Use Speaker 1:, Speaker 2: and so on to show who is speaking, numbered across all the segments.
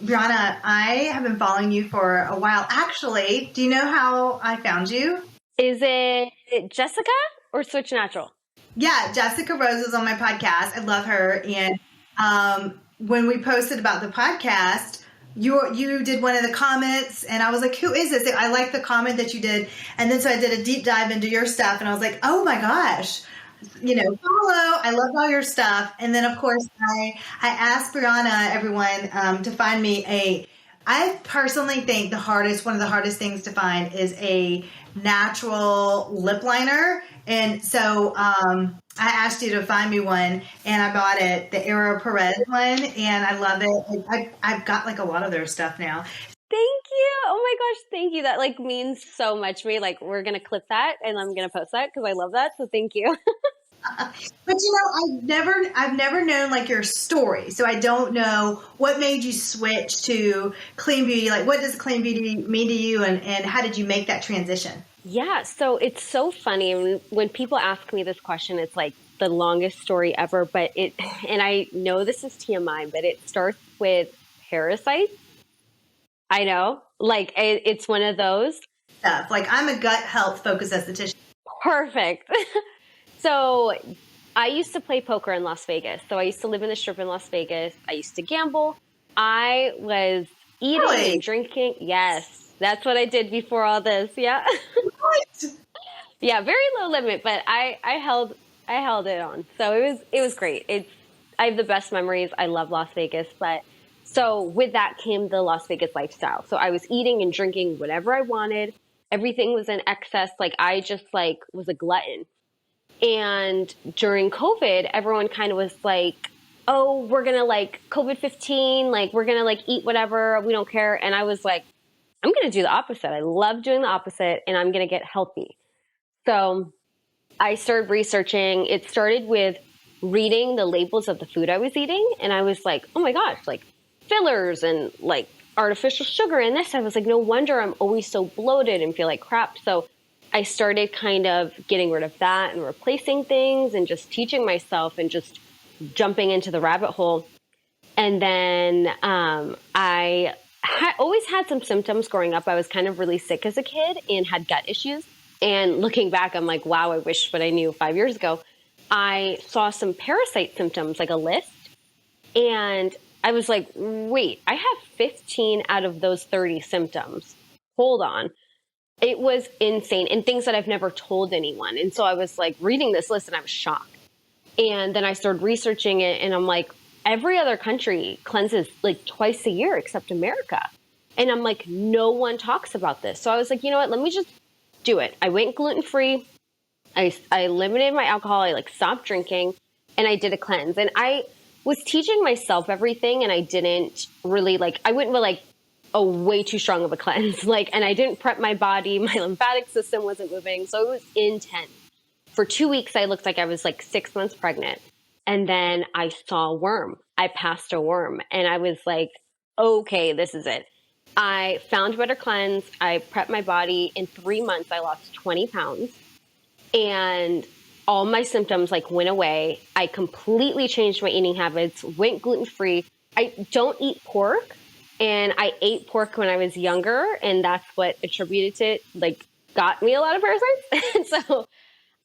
Speaker 1: Brianna, I have been following you for a while. Actually, do you know how I found you?
Speaker 2: Is it Jessica or Switch Natural?
Speaker 1: Yeah, Jessica Rose is on my podcast. I love her. And when we posted about the podcast, you did one of the comments, and I was like, who is this? I like the comment that you did. And then so I did a deep dive into your stuff, and I was like, oh my gosh. Follow. I love all your stuff. And then, of course, I asked Brianna, everyone, to find me I personally think one of the hardest things to find is a natural lip liner. And so I asked you to find me one, and I bought it, the 𝗵𝗂𝗶𝗱 one, and I love it. I've got like a lot of their stuff now.
Speaker 2: Thank you. Oh my gosh, thank you. That means so much to me. We're going to clip that and I'm going to post that because I love that. So thank you.
Speaker 1: But I've never known your story. So I don't know what made you switch to clean beauty. What does clean beauty mean to you, and how did you make that transition?
Speaker 2: Yeah. So it's so funny when people ask me this question, it's like the longest story ever, and I know this is TMI, but it starts with parasites. I know, it's one of those
Speaker 1: stuff. I'm a gut health focused esthetician.
Speaker 2: Perfect. So I used to play poker in Las Vegas. So I used to live in the Strip in Las Vegas. I used to gamble. I was eating and drinking. Yes, that's what I did before all this. Yeah.
Speaker 1: What?
Speaker 2: Yeah, very low limit, but I held it on. So it was great. I have the best memories. I love Las Vegas, so with that came the Las Vegas lifestyle. So I was eating and drinking whatever I wanted. Everything was in excess. I just was a glutton. And during COVID, everyone kind of was like, oh, we're going to COVID-15, we're going to eat whatever. We don't care. And I was like, I'm going to do the opposite. I love doing the opposite, and I'm going to get healthy. So I started researching. It started with reading the labels of the food I was eating. And I was like, oh my gosh, fillers and artificial sugar and this. I was like, no wonder I'm always so bloated and feel like crap. So I started kind of getting rid of that and replacing things and just teaching myself and just jumping into the rabbit hole. And then I always had some symptoms growing up. I was kind of really sick as a kid and had gut issues. And looking back, I'm like, wow, I wish what I knew 5 years ago. I saw some parasite symptoms, a list. And I was like, wait, I have 15 out of those 30 symptoms. Hold on. It was insane, and things that I've never told anyone. And so I was reading this list and I was shocked. And then I started researching it, and I'm like, every other country cleanses twice a year except America. And I'm like, no one talks about this. So I was like, you know what, let me just do it. I went gluten-free. I limited my alcohol. I stopped drinking, and I did a cleanse. And I was teaching myself everything, and I didn't really I went with a way too strong of a cleanse. And I didn't prep my body. My lymphatic system wasn't moving. So it was intense. For 2 weeks, I looked like I was 6 months pregnant. And then I saw a worm. I passed a worm, and I was like, okay, this is it. I found Better Cleanse. I prepped my body. In 3 months, I lost 20 pounds. And all my symptoms went away. I completely changed my eating habits, went gluten-free. I don't eat pork, and I ate pork when I was younger, and that's what attributed to got me a lot of parasites. And so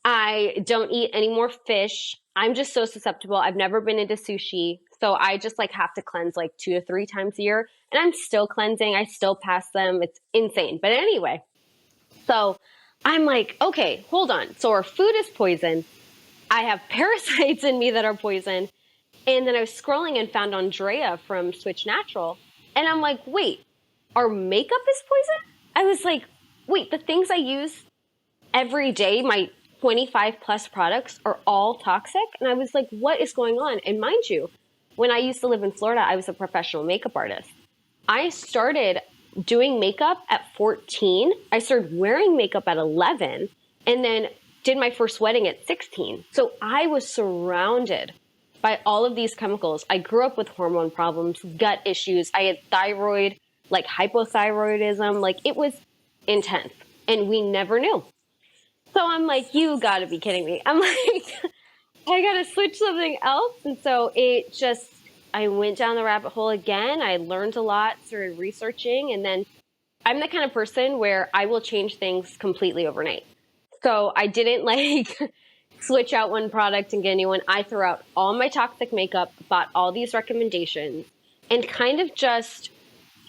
Speaker 2: I don't eat any more fish. I'm just so susceptible. I've never been into sushi. So I just have to cleanse 2 to 3 times a year, and I'm still cleansing. I still pass them. It's insane. But anyway, so I'm like, okay, hold on. So our food is poison. I have parasites in me that are poison. And then I was scrolling and found Andrea from Switch Natural. And I'm like, wait, our makeup is poison? I was like, wait, the things I use every day, my 25 plus products are all toxic? And I was like, what is going on? And mind you, when I used to live in Florida, I was a professional makeup artist. I started doing makeup at 14. I started wearing makeup at 11, and then did my first wedding at 16. So I was surrounded by all of these chemicals. I grew up with hormone problems, gut issues. I had thyroid, hypothyroidism. It was intense, and we never knew. So I'm like, you gotta be kidding me. I'm like, I gotta switch something else. And so it just I went down the rabbit hole again. I learned a lot, started researching, and then I'm the kind of person where I will change things completely overnight. So I didn't like switch out one product and get a new one. I threw out all my toxic makeup, bought all these recommendations, and kind of just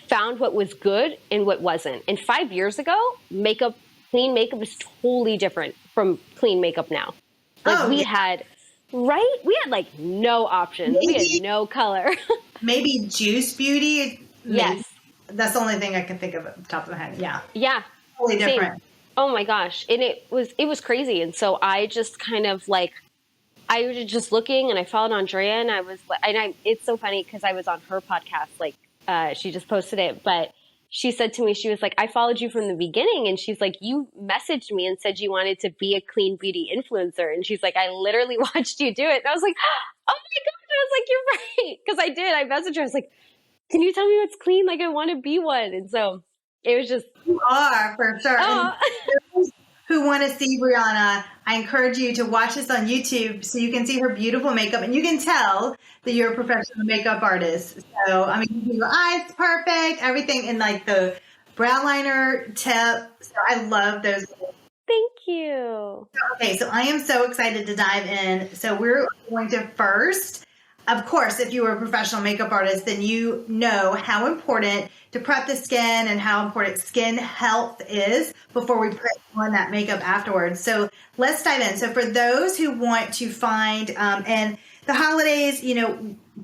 Speaker 2: found what was good and what wasn't. And 5 years ago, clean makeup is totally different from clean makeup now. Like we had like no options. We had no color.
Speaker 1: Maybe Juice Beauty.
Speaker 2: Yes.
Speaker 1: That's the only thing I can think of at the top of my head. Yeah.
Speaker 2: Yeah.
Speaker 1: Totally different.
Speaker 2: Same. Oh my gosh. And it was crazy. And so I just kind of like, I was just looking and I followed Andrea and it's so funny because I was on her podcast, like she just posted it, but she said to me, she was like, I followed you from the beginning. And she's like, you messaged me and said you wanted to be a clean beauty influencer. And she's like, I literally watched you do it. And I was like, oh my gosh. I was like, you're right. Because I did. I messaged her. I was like, can you tell me what's clean? Like, I want to be one. And so it was just.
Speaker 1: You are, for sure. And those who want to see Brianna, I encourage you to watch this on YouTube so you can see her beautiful makeup and you can tell that you're a professional makeup artist. So, I mean, your eyes perfect, everything in like the brow liner tip. So I love those.
Speaker 2: Thank you.
Speaker 1: Okay, so I am so excited to dive in. So we're going to first, of course, if you are a professional makeup artist, then you know how important to prep the skin and how important skin health is before we put on that makeup afterwards. So let's dive in. So for those who want to find, and the holidays,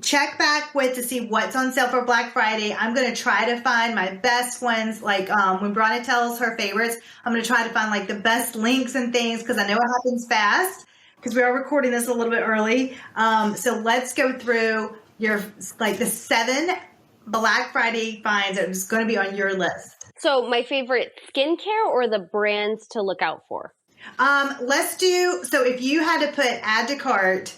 Speaker 1: check back to see what's on sale for Black Friday. I'm going to try to find my best ones. Like when Brianna tells her favorites, I'm going to try to find like the best links and things because I know it happens fast because we are recording this a little bit early. So let's go through the 7 Black Friday finds that is going to be on your list.
Speaker 2: So my favorite skincare or the brands to look out for?
Speaker 1: So if you had to put add to cart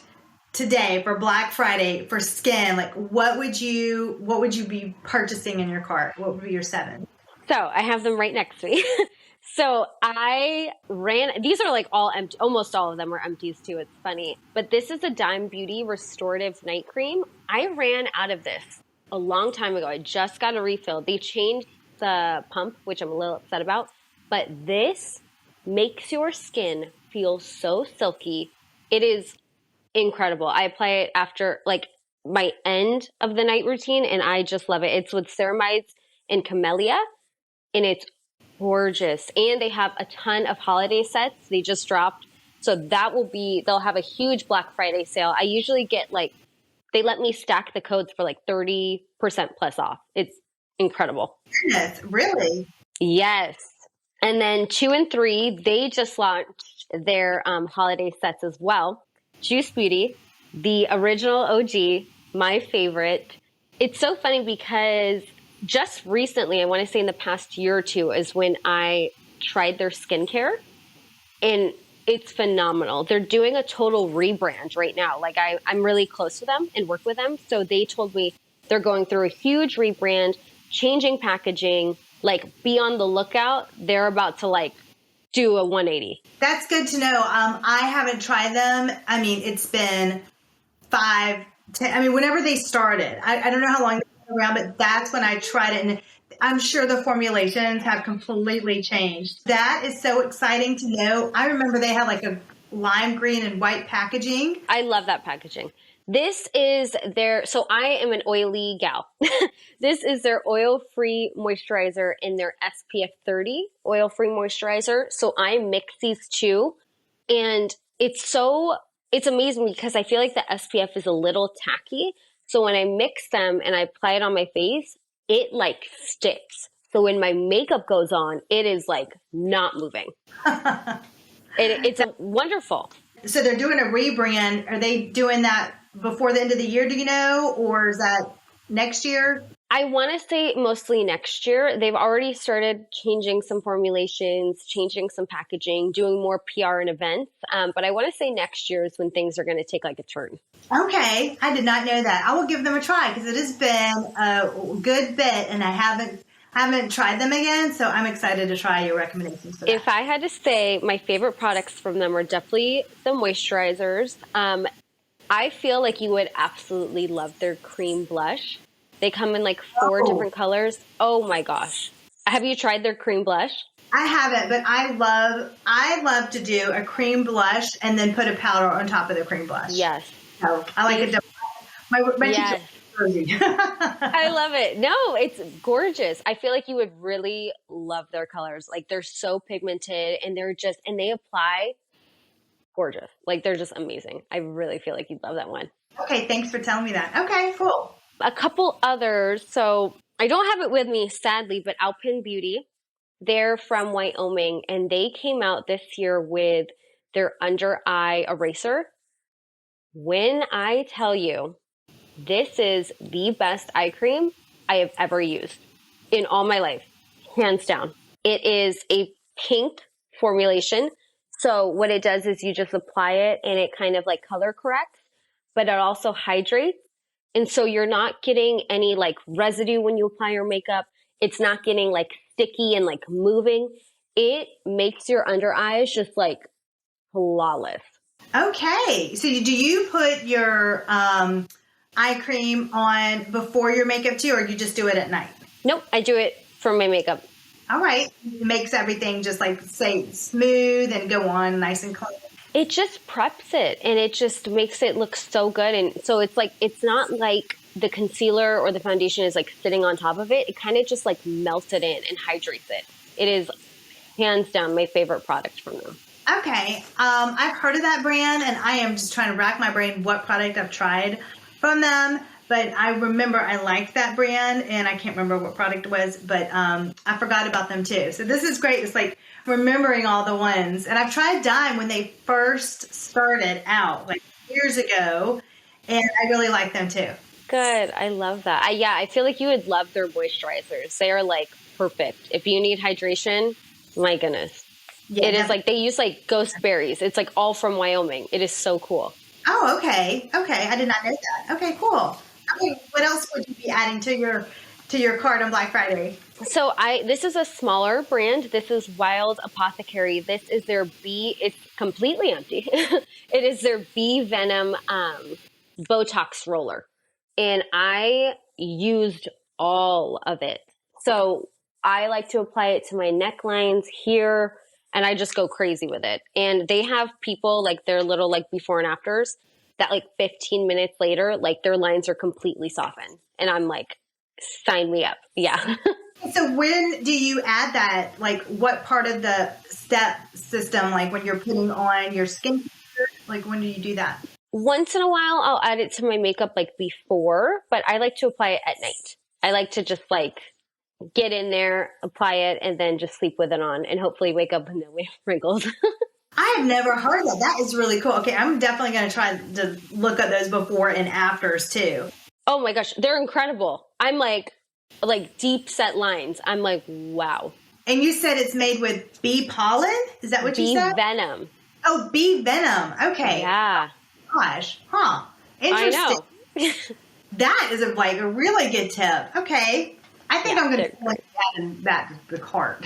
Speaker 1: today for Black Friday for skin, like what would you be purchasing in your cart? What would be your 7?
Speaker 2: So I have them right next to me. So these are like all empty, almost all of them are empties too. It's funny, but this is a Dime Beauty Restorative Night Cream. I ran out of this a long time ago. I just got a refill. They changed the pump, which I'm a little upset about, but this makes your skin feel so silky. It is incredible. I apply it after like my end of the night routine and I just love it. It's with ceramides and camellia and it's gorgeous. And they have a ton of holiday sets. They just dropped. So they'll have a huge Black Friday sale. I usually get they let me stack the codes for like 30% plus off. It's incredible.
Speaker 1: Goodness, really?
Speaker 2: Yes. And then 2 and 3, they just launched their holiday sets as well. Juice Beauty, the original OG, my favorite. It's so funny because just recently, I want to say in the past year or two, is when I tried their skincare. And it's phenomenal. They're doing a total rebrand right now. Like I'm really close to them and work with them. So they told me they're going through a huge rebrand, changing packaging, be on the lookout. They're about to do a 180.
Speaker 1: That's good to know. I haven't tried them. I mean, it's been 5, 10, whenever they started, I don't know how long they've been around, but that's when I tried it. And I'm sure the formulations have completely changed. That is so exciting to know. I remember they had a lime green and white packaging.
Speaker 2: I love that packaging. This is so I am an oily gal. This is their oil-free moisturizer in their SPF 30 oil-free moisturizer. So I mix these two and it's amazing because I feel like the SPF is a little tacky. So when I mix them and I apply it on my face, it sticks. So when my makeup goes on, it is not moving. It's wonderful.
Speaker 1: So they're doing a rebrand. Are they doing that before the end of the year, do you know? Or is that next year?
Speaker 2: I want to say mostly next year. They've already started changing some formulations, changing some packaging, doing more PR and events. But I want to say next year is when things are going to take a turn.
Speaker 1: Okay. I did not know that. I will give them a try because it has been a good bit and I haven't tried them again. So I'm excited to try your recommendations for that.
Speaker 2: If I had to say, my favorite products from them are definitely the moisturizers. I feel like you would absolutely love their cream blush. They come in like 4 different colors. Oh my gosh. Have you tried their cream blush?
Speaker 1: I haven't, but I love to do a cream blush and then put a powder on top of the cream blush.
Speaker 2: Yes.
Speaker 1: So I like it. My
Speaker 2: Yes. I love it. No, it's gorgeous. I feel like you would really love their colors. Like they're so pigmented and they apply gorgeous. Like they're just amazing. I really feel like you'd love that one.
Speaker 1: Okay, thanks for telling me that. Okay, cool.
Speaker 2: A couple others. So I don't have it with me, sadly, but Alpine Beauty. They're from Wyoming, and they came out this year with their under eye eraser. When I tell you, this is the best eye cream I have ever used in all my life, hands down. It is a pink formulation. So what it does is you just apply it and it kind of like color corrects, but it also hydrates. And so you're not getting any like residue when you apply your makeup. It's not getting like sticky and like moving. It makes your under eyes just like flawless.
Speaker 1: Okay. So do you put your eye cream on before your makeup too, or you just do it at night?
Speaker 2: Nope, I do it for my makeup.
Speaker 1: All right. It makes everything just like say smooth and go on nice and clean.
Speaker 2: It just preps it and it just makes it look so good. And so it's like, it's not like the concealer or the foundation is like sitting on top of it. It kind of just like melts it in and hydrates it. It is hands down my favorite product from them.
Speaker 1: Okay. I've heard of that brand and I am just trying to rack my brain what product I've tried from them. But I remember I liked that brand and I can't remember what product it was, but I forgot about them too. So this is great. It's like remembering all the ones. And I've tried Dime when they first started out like years ago and I really like them too.
Speaker 2: Good. I love that. I feel like you would love their moisturizers. They are like perfect. If you need hydration, my goodness. Yeah, it is like they use like ghost berries. It's like all from Wyoming. It is so cool.
Speaker 1: Oh, okay. Okay. I did not know that. Okay, cool. Okay, what else would you be adding to your cart on Black Friday?
Speaker 2: So this is a smaller brand. This is Wild Apothecary. This is their it's completely empty. It is their bee venom Botox roller. And I used all of it. So I like to apply it to my necklines here, and I just go crazy with it. And they have people like their little like before and afters that like 15 minutes later, like their lines are completely softened. And I'm like, sign me up. Yeah.
Speaker 1: So when do you add that? Like what part of the step system, like when you're putting on your skincare, like when do you do that?
Speaker 2: Once in a while, I'll add it to my makeup like before, but I like to apply it at night. I like to just like get in there, apply it, and then just sleep with it on and hopefully wake up with no wrinkles.
Speaker 1: I have never heard that. That is really cool. Okay, I'm definitely going to try to look at those before and afters too.
Speaker 2: Oh my gosh, they're incredible. I'm like deep set lines. I'm like, wow.
Speaker 1: And you said it's made with bee pollen? Is that what you said?
Speaker 2: Bee venom.
Speaker 1: Oh, bee venom. Okay.
Speaker 2: Yeah.
Speaker 1: Gosh. Huh. Interesting.
Speaker 2: I know.
Speaker 1: That is a really good tip. Okay. I think I'm going to add that to the cart.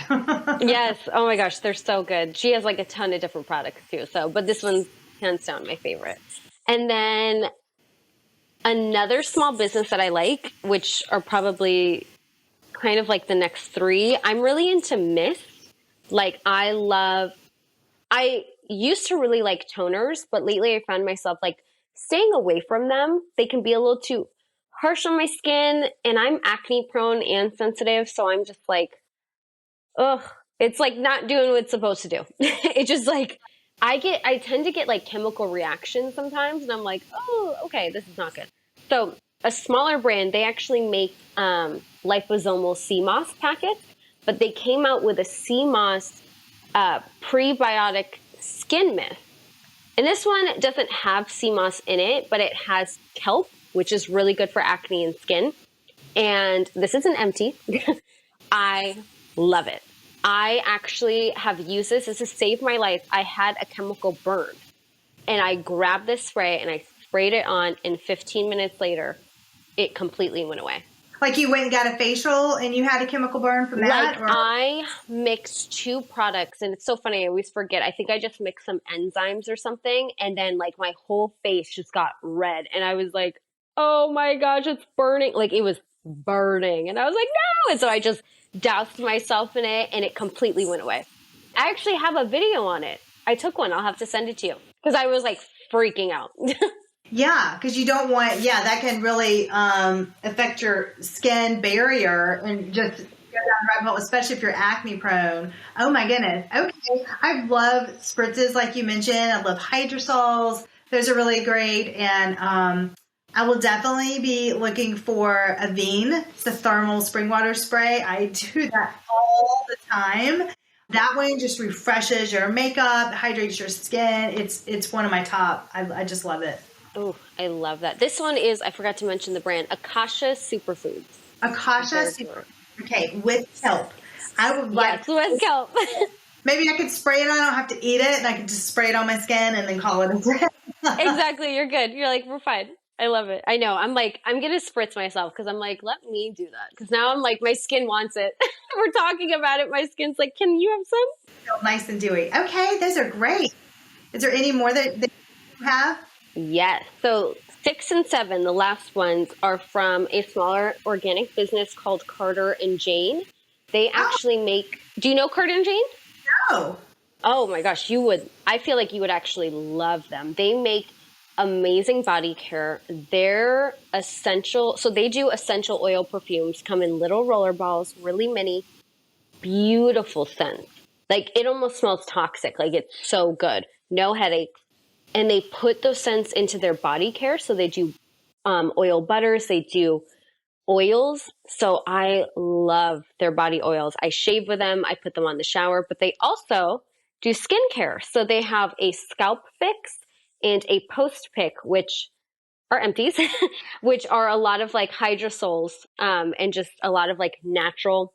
Speaker 2: Yes. Oh my gosh, they're so good. She has like a ton of different products too. But this one's hands down my favorite. And then another small business that I like, which are probably kind of like the next 3. I'm really into mist. Like I used to really like toners, but lately I found myself like staying away from them. They can be a little too harsh on my skin, and I'm acne prone and sensitive. So I'm just like, ugh, it's like not doing what it's supposed to do. It's just like, I tend to get like chemical reactions sometimes, and I'm like, oh, okay, this is not good. So a smaller brand, they actually make liposomal sea moss packets, but they came out with a sea moss prebiotic skin mist. And this one doesn't have sea moss in it, but it has kelp, which is really good for acne and skin. And this isn't empty. I love it. I actually have used this. This has saved my life. I had a chemical burn, and I grabbed this spray and I sprayed it on, and 15 minutes later, it completely went away.
Speaker 1: Like you went and got a facial and you had a chemical burn from that?
Speaker 2: Like I mixed two products, and it's so funny. I always forget. I think I just mixed some enzymes or something, and then like my whole face just got red, and I was like, "Oh my gosh, it's burning!" Like it was burning, and I was like, "No!" And so I just doused myself in it, and it completely went away. I actually have a video on it. I took one. I'll have to send it to you because I was like freaking out.
Speaker 1: Yeah, because you don't want, that can really affect your skin barrier and just go down the rabbit hole, especially if you're acne prone. Oh my goodness. Okay. I love spritzes like you mentioned. I love hydrosols. Those are really great. And I will definitely be looking for 𝗀𝗡. It's the thermal spring water spray. I do that all the time. That one just refreshes your makeup, hydrates your skin. It's one of my top. I just love it.
Speaker 2: Oh, I love that. This one is, I forgot to mention the brand, 𝗂𝗁𝗃𝗃.
Speaker 1: 𝗂𝗁𝗃𝗃. Okay, with kelp. I would like.
Speaker 2: Yes, with kelp.
Speaker 1: Maybe I could spray it on. I don't have to eat it, and I could just spray it on my skin and then call it a day.
Speaker 2: Exactly. You're good. You're like, we're fine. I love it. I know. I'm like, I'm going to spritz myself because I'm like, let me do that. Because now I'm like, my skin wants it. We're talking about it. My skin's like, can you have some?
Speaker 1: Feel nice and dewy. Okay, those are great. Is there any more that you have?
Speaker 2: Yes. So 6 and 7, the last ones, are from a smaller organic business called Carter and Jane. They actually make, do you know Carter and Jane?
Speaker 1: No.
Speaker 2: Oh my gosh, you would. I feel like you would actually love them. They make amazing body care. They're essential. So they do essential oil perfumes, come in little roller balls, really mini, beautiful scents. Like it almost smells toxic. Like it's so good. No headaches. And they put those scents into their body care. So they do oil butters. They do oils. So I love their body oils. I shave with them. I put them on the shower. But they also do skincare. So they have a scalp fix and a post pick, which are empties, which are a lot of like hydrosols and just a lot of like natural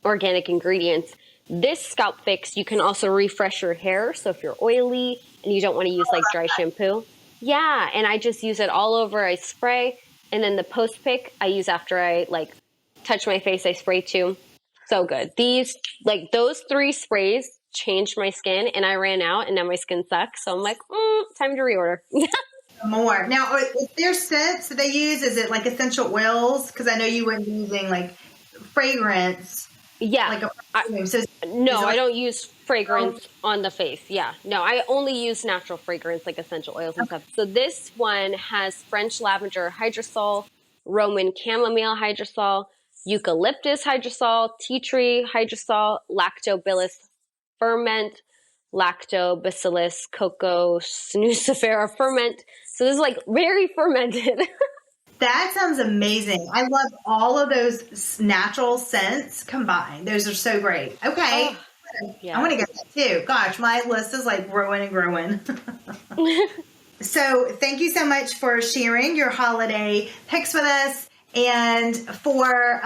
Speaker 2: organic ingredients. This scalp fix, you can also refresh your hair. So if you're oily and you don't want to use like dry shampoo. Yeah. And I just use it all over. I spray. And then the post pick I use after I like touch my face. I spray too. So good. These, like those 3 sprays changed my skin and I ran out and now my skin sucks. So I'm like, time to reorder.
Speaker 1: More. Now, is there scents that they use? Is it like essential oils? Because I know you were using like fragrance.
Speaker 2: Yeah.
Speaker 1: Like a perfume.
Speaker 2: I don't use fragrance on the face. Yeah. No, I only use natural fragrance like essential oils and stuff. So this one has French lavender hydrosol, Roman chamomile hydrosol, eucalyptus hydrosol, tea tree hydrosol, lactobacillus ferment, lactobacillus cocoa-nucifera ferment. So this is like very fermented.
Speaker 1: That sounds amazing. I love all of those natural scents combined. Those are so great. Okay.
Speaker 2: Yeah.
Speaker 1: I want to get that too. Gosh, my list is like growing and growing. So thank you so much for sharing your holiday picks with us. And for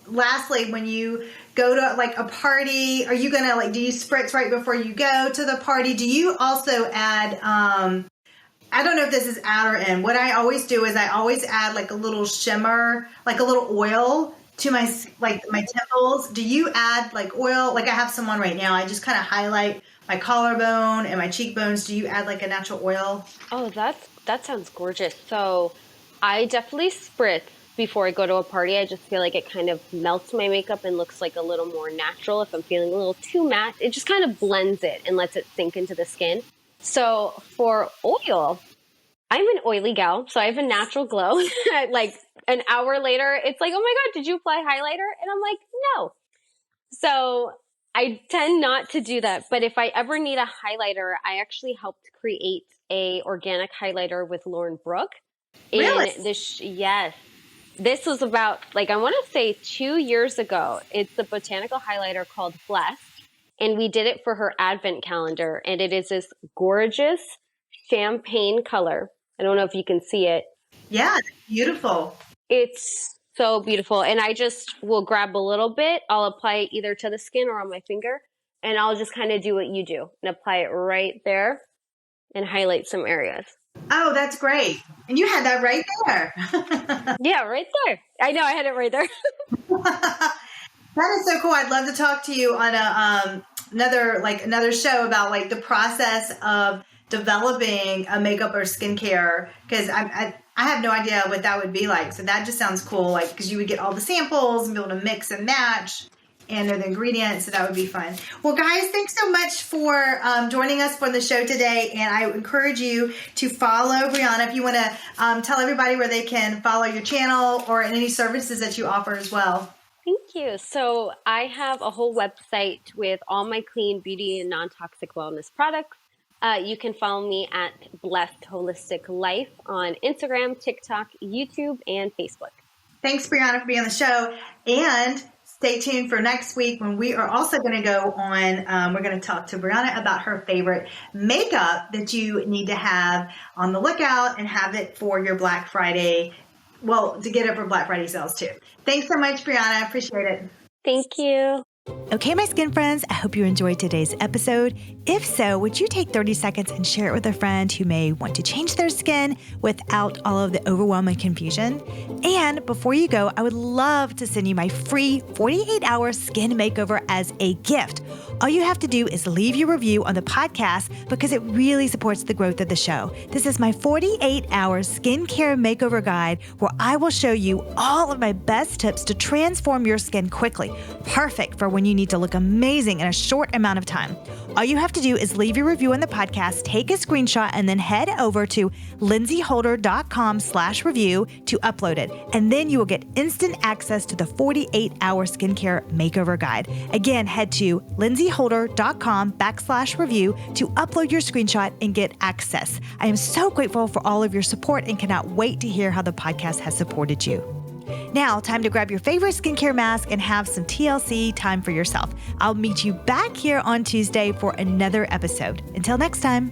Speaker 1: lastly, when you go to like a party, are you going to like, do you spritz right before you go to the party? Do you also add, I don't know if this is out or in. What I always do is I always add like a little shimmer, like a little oil to my temples. Do you add like oil? Like I have some on right now. I just kind of highlight my collarbone and my cheekbones. Do you add like a natural oil?
Speaker 2: Oh, that sounds gorgeous. So I definitely spritz before I go to a party. I just feel like it kind of melts my makeup and looks like a little more natural. If I'm feeling a little too matte, it just kind of blends it and lets it sink into the skin. So for oil, I'm an oily gal, so I have a natural glow. Like an hour later, it's like, oh my God, did you apply highlighter? And I'm like, no. So I tend not to do that. But if I ever need a highlighter, I actually helped create a organic highlighter with Lauren Brooke.
Speaker 1: Really?
Speaker 2: Yes. This was about, like, I want to say 2 years ago. It's a botanical highlighter called Blessed. And we did it for her advent calendar. And it is this gorgeous champagne color. I don't know if you can see it.
Speaker 1: Yeah, beautiful.
Speaker 2: It's so beautiful. And I just will grab a little bit. I'll apply it either to the skin or on my finger. And I'll just kind of do what you do and apply it right there and highlight some areas.
Speaker 1: Oh, that's great. And you had that right there.
Speaker 2: Yeah, right there. I know I had it right there.
Speaker 1: That is so cool. I'd love to talk to you on another show about like the process of developing a makeup or skincare, because I have no idea what that would be like. So that just sounds cool, like because you would get all the samples and be able to mix and match and know the ingredients. So that would be fun. Well, guys, thanks so much for joining us for the show today. And I encourage you to follow Brianna if you want to tell everybody where they can follow your channel or any services that you offer as well.
Speaker 2: Thank you. So I have a whole website with all my clean beauty and non-toxic wellness products. You can follow me at Blessed Holistic Life on Instagram, TikTok, YouTube, and Facebook.
Speaker 1: Thanks, Brianna, for being on the show. And stay tuned for next week when we are also going to go on. We're going to talk to Brianna about her favorite makeup that you need to have on the lookout and have it for your Black Friday. Well, to get it for Black Friday sales too. Thanks so much, Brianna. I appreciate it.
Speaker 2: Thank you.
Speaker 3: Okay, my skin friends, I hope you enjoyed today's episode. If so, would you take 30 seconds and share it with a friend who may want to change their skin without all of the overwhelming confusion? And before you go, I would love to send you my free 48-hour skin makeover as a gift. All you have to do is leave your review on the podcast because it really supports the growth of the show. This is my 48-hour skincare makeover guide where I will show you all of my best tips to transform your skin quickly. Perfect for when you need to look amazing in a short amount of time. All you have to do is leave your review on the podcast, take a screenshot, and then head over to lindsayholder.com/review to upload it. And then you will get instant access to the 48-hour skincare makeover guide. Again, head to lindsayholder.com/review to upload your screenshot and get access. I am so grateful for all of your support and cannot wait to hear how the podcast has supported you. Now, time to grab your favorite skincare mask and have some TLC time for yourself. I'll meet you back here on Tuesday for another episode. Until next time.